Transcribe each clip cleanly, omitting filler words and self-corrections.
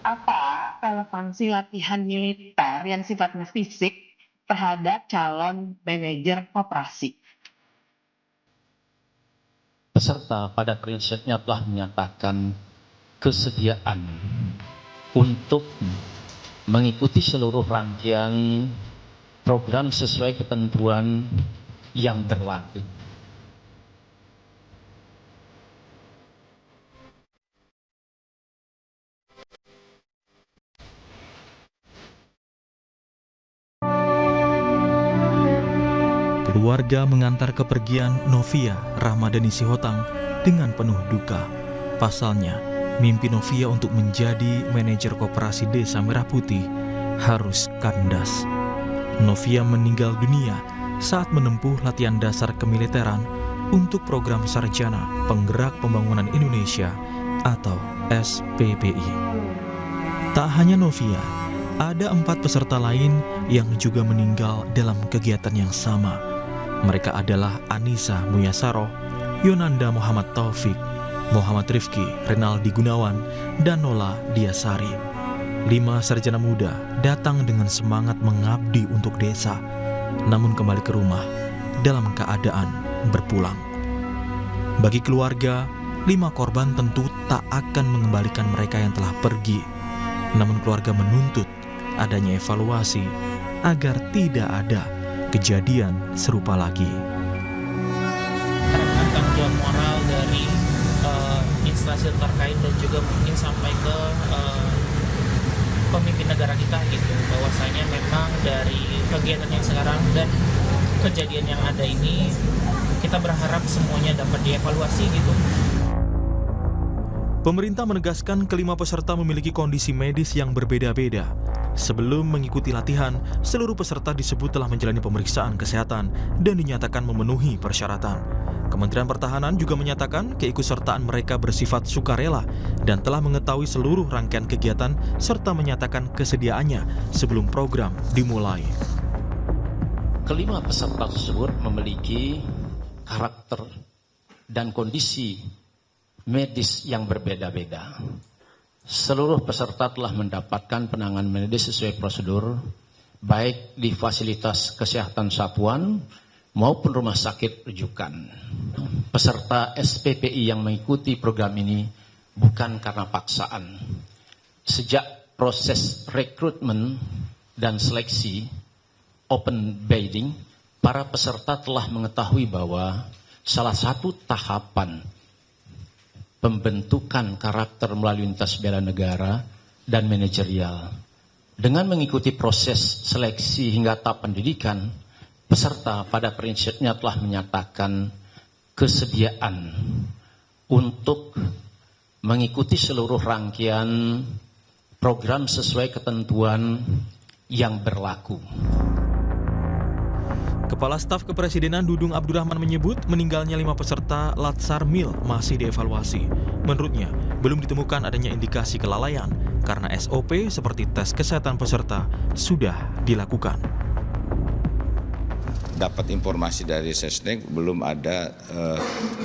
Apa relevansi latihan militer yang sifatnya fisik terhadap calon manajer koperasi? Peserta pada prinsipnya telah menyatakan kesediaan untuk mengikuti seluruh rangkaian program sesuai ketentuan yang berlaku. Keluarga mengantar kepergian Novia Rahmadani Sihotang dengan penuh duka. Pasalnya, mimpi Novia untuk menjadi manajer koperasi Desa Merah Putih harus kandas. Novia meninggal dunia saat menempuh latihan dasar kemiliteran untuk program Sarjana Penggerak Pembangunan Indonesia atau SPPI. Tak hanya Novia, ada 4 peserta lain yang juga meninggal dalam kegiatan yang sama. Mereka adalah Anissa Muyasaro, Yonanda Muhammad Taufik, Muhammad Rifki Renaldi Gunawan, dan Nola Diasari. 5 sarjana muda datang dengan semangat mengabdi untuk desa, namun kembali ke rumah dalam keadaan berpulang. Bagi keluarga, 5 korban tentu tak akan mengembalikan mereka yang telah pergi. Namun keluarga menuntut adanya evaluasi agar tidak ada kejadian serupa lagi. Harapkan tanggung jawab moral dari instansi terkait dan juga mungkin sampai ke pemimpin negara kita gitu, bahwasanya memang dari kegiatan yang sekarang dan kejadian yang ada ini kita berharap semuanya dapat dievaluasi gitu. Pemerintah menegaskan kelima peserta memiliki kondisi medis yang berbeda-beda. Sebelum mengikuti latihan, seluruh peserta disebut telah menjalani pemeriksaan kesehatan dan dinyatakan memenuhi persyaratan. Kementerian Pertahanan juga menyatakan keikutsertaan mereka bersifat sukarela dan telah mengetahui seluruh rangkaian kegiatan serta menyatakan kesediaannya sebelum program dimulai. Kelima peserta tersebut memiliki karakter dan kondisi medis yang berbeda-beda. Seluruh peserta telah mendapatkan penanganan medis sesuai prosedur, baik di fasilitas kesehatan satuan maupun rumah sakit rujukan. Peserta SPPI yang mengikuti program ini bukan karena paksaan. Sejak proses rekrutmen dan seleksi, open bidding, para peserta telah mengetahui bahwa salah satu tahapan pembentukan karakter melalui lintas bela negara dan manajerial. Dengan mengikuti proses seleksi hingga tahap pendidikan, peserta pada prinsipnya telah menyatakan kesediaan untuk mengikuti seluruh rangkaian program sesuai ketentuan yang berlaku. Kepala Staf Kepresidenan Dudung Abdurrahman menyebut meninggalnya 5 peserta Latsar Mil masih dievaluasi. Menurutnya, belum ditemukan adanya indikasi kelalaian karena SOP seperti tes kesehatan peserta sudah dilakukan. Dapat informasi dari Sesnek belum ada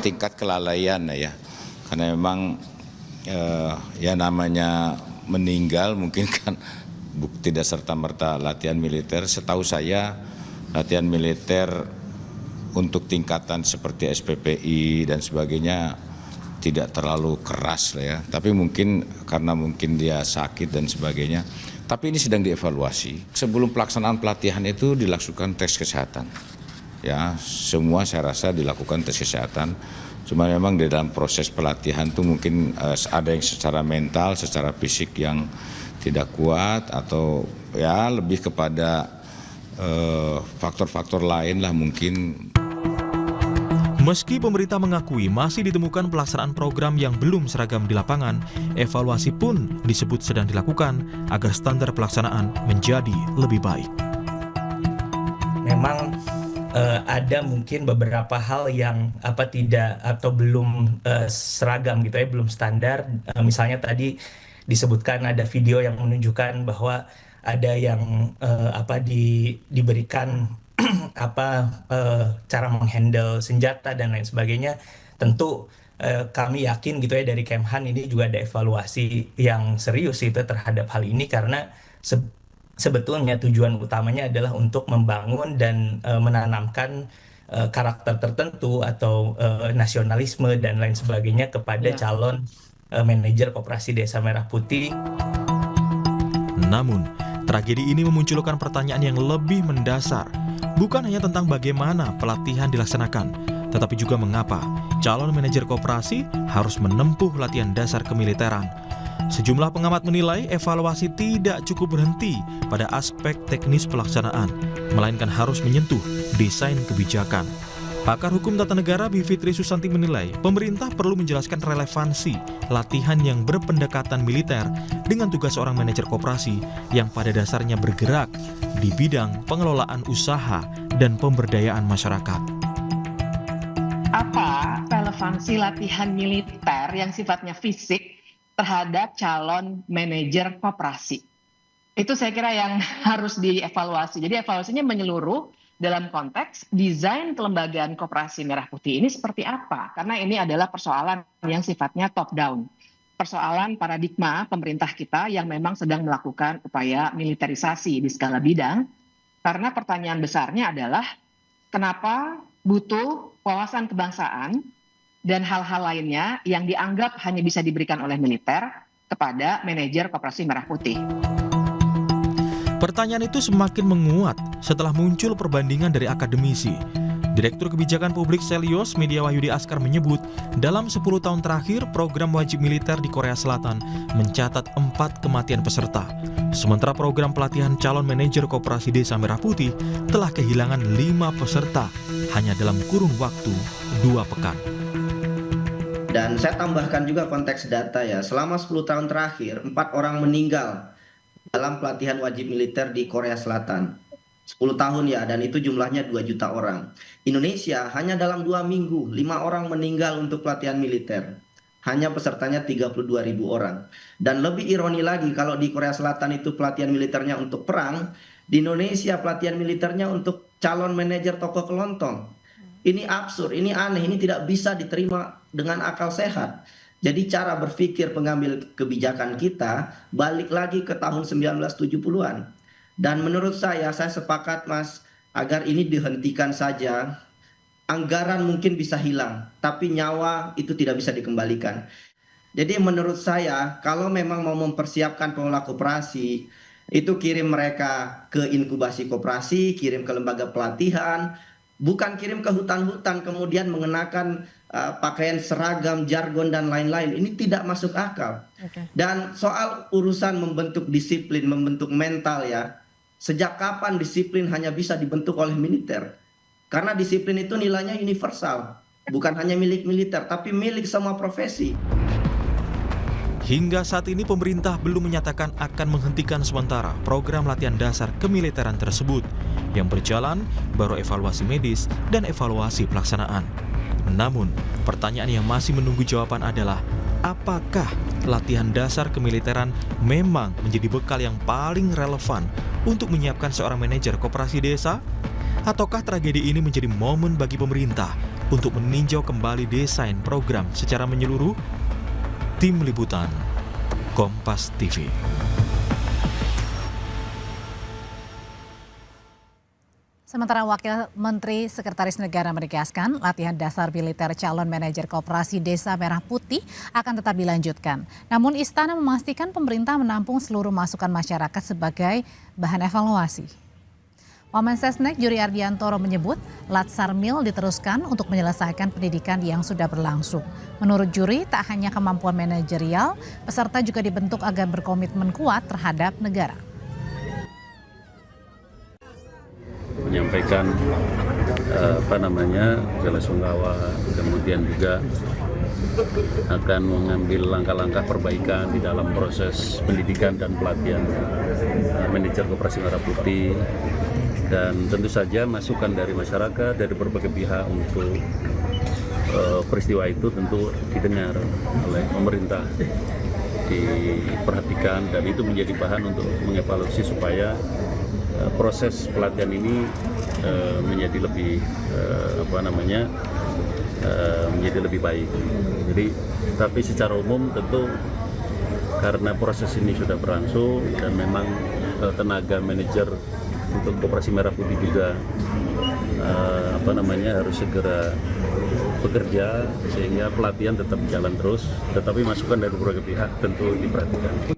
tingkat kelalaian ya, karena memang ya namanya meninggal mungkin kan tidak serta-merta latihan militer. Setahu saya latihan militer untuk tingkatan seperti SPPI dan sebagainya tidak terlalu keras lah ya. Tapi mungkin karena mungkin dia sakit dan sebagainya. Tapi ini sedang dievaluasi. Sebelum pelaksanaan pelatihan itu dilakukan tes kesehatan. Ya, semua saya rasa dilakukan tes kesehatan. Cuma memang di dalam proses pelatihan itu mungkin ada yang secara mental, secara fisik yang tidak kuat atau ya lebih kepada faktor-faktor lain lah mungkin. Meski pemerintah mengakui masih ditemukan pelaksanaan program yang belum seragam di lapangan, evaluasi pun disebut sedang dilakukan agar standar pelaksanaan menjadi lebih baik. Memang ada mungkin beberapa hal yang tidak atau belum seragam gitu ya, belum standar. Misalnya tadi disebutkan ada video yang menunjukkan bahwa ada yang diberikan cara menghandle senjata dan lain sebagainya. Tentu kami yakin gitu ya dari Kemhan ini juga ada evaluasi yang serius itu terhadap hal ini karena sebetulnya tujuan utamanya adalah untuk membangun dan menanamkan karakter tertentu atau nasionalisme dan lain sebagainya kepada calon manajer Koperasi Desa Merah Putih. Namun, tragedi ini memunculkan pertanyaan yang lebih mendasar. Bukan hanya tentang bagaimana pelatihan dilaksanakan, tetapi juga mengapa calon manajer koperasi harus menempuh latihan dasar kemiliteran. Sejumlah pengamat menilai evaluasi tidak cukup berhenti pada aspek teknis pelaksanaan, melainkan harus menyentuh desain kebijakan. Pakar Hukum Tata Negara Bivitri Susanti menilai pemerintah perlu menjelaskan relevansi latihan yang berpendekatan militer dengan tugas seorang manajer koperasi yang pada dasarnya bergerak di bidang pengelolaan usaha dan pemberdayaan masyarakat. Apa relevansi latihan militer yang sifatnya fisik terhadap calon manajer koperasi? Itu saya kira yang harus dievaluasi. Jadi evaluasinya menyeluruh dalam konteks desain kelembagaan Koperasi Merah Putih ini seperti apa? Karena ini adalah persoalan yang sifatnya top down. Persoalan paradigma pemerintah kita yang memang sedang melakukan upaya militerisasi di skala bidang. Karena pertanyaan besarnya adalah kenapa butuh wawasan kebangsaan dan hal-hal lainnya yang dianggap hanya bisa diberikan oleh militer kepada manajer Koperasi Merah Putih. Pertanyaan itu semakin menguat setelah muncul perbandingan dari akademisi. Direktur Kebijakan Publik Selios Media Wahyudi Askar menyebut, dalam 10 tahun terakhir program wajib militer di Korea Selatan mencatat 4 kematian peserta. Sementara program pelatihan calon manajer Koperasi Desa Merah Putih telah kehilangan 5 peserta hanya dalam kurun waktu 2 pekan. Dan saya tambahkan juga konteks data ya, selama 10 tahun terakhir 4 orang meninggal dalam pelatihan wajib militer di Korea Selatan. 10 tahun ya, dan itu jumlahnya 2 juta orang. Indonesia hanya dalam 2 minggu 5 orang meninggal untuk pelatihan militer. Hanya pesertanya 32.000 orang. Dan lebih ironi lagi, kalau di Korea Selatan itu pelatihan militernya untuk perang, di Indonesia pelatihan militernya untuk calon manajer toko kelontong. Ini absurd, ini aneh, ini tidak bisa diterima dengan akal sehat. Jadi cara berpikir pengambil kebijakan kita balik lagi ke tahun 1970-an. Dan menurut saya sepakat Mas, agar ini dihentikan saja. Anggaran mungkin bisa hilang, tapi nyawa itu tidak bisa dikembalikan. Jadi menurut saya, kalau memang mau mempersiapkan pengelola koperasi, itu kirim mereka ke inkubasi koperasi, kirim ke lembaga pelatihan, bukan kirim ke hutan-hutan kemudian mengenakan pakaian seragam, jargon, dan lain-lain. Ini tidak masuk akal. Dan soal urusan membentuk disiplin, membentuk mental ya, sejak kapan disiplin hanya bisa dibentuk oleh militer? Karena disiplin itu nilainya universal, bukan hanya milik militer, tapi milik semua profesi. Hingga saat ini pemerintah belum menyatakan akan menghentikan sementara program latihan dasar kemiliteran tersebut. Yang berjalan baru evaluasi medis dan evaluasi pelaksanaan. Namun, pertanyaan yang masih menunggu jawaban adalah, apakah latihan dasar kemiliteran memang menjadi bekal yang paling relevan untuk menyiapkan seorang manajer koperasi desa? Ataukah tragedi ini menjadi momen bagi pemerintah untuk meninjau kembali desain program secara menyeluruh? Tim Liputan, Kompas TV. Sementara Wakil Menteri Sekretaris Negara menegaskan latihan dasar militer calon manajer Koperasi Desa Merah Putih akan tetap dilanjutkan. Namun Istana memastikan pemerintah menampung seluruh masukan masyarakat sebagai bahan evaluasi. Wamensesnek Juri Ardiantoro menyebut Latsarmil diteruskan untuk menyelesaikan pendidikan yang sudah berlangsung. Menurut Juri, tak hanya kemampuan manajerial, peserta juga dibentuk agar berkomitmen kuat terhadap negara. Menyampaikan bela-sungkawa, kemudian juga akan mengambil langkah-langkah perbaikan di dalam proses pendidikan dan pelatihan manajer Koperasi Merah Putih, dan tentu saja masukan dari masyarakat, dari berbagai pihak untuk peristiwa itu tentu didengar oleh pemerintah, diperhatikan, dan itu menjadi bahan untuk mengevaluasi supaya proses pelatihan ini menjadi lebih menjadi lebih baik. Jadi, tapi secara umum tentu karena proses ini sudah berlangsung dan memang tenaga manajer untuk Koperasi Merah Putih juga harus segera bekerja sehingga pelatihan tetap jalan terus, tetapi masukan dari berbagai pihak tentu diperhatikan.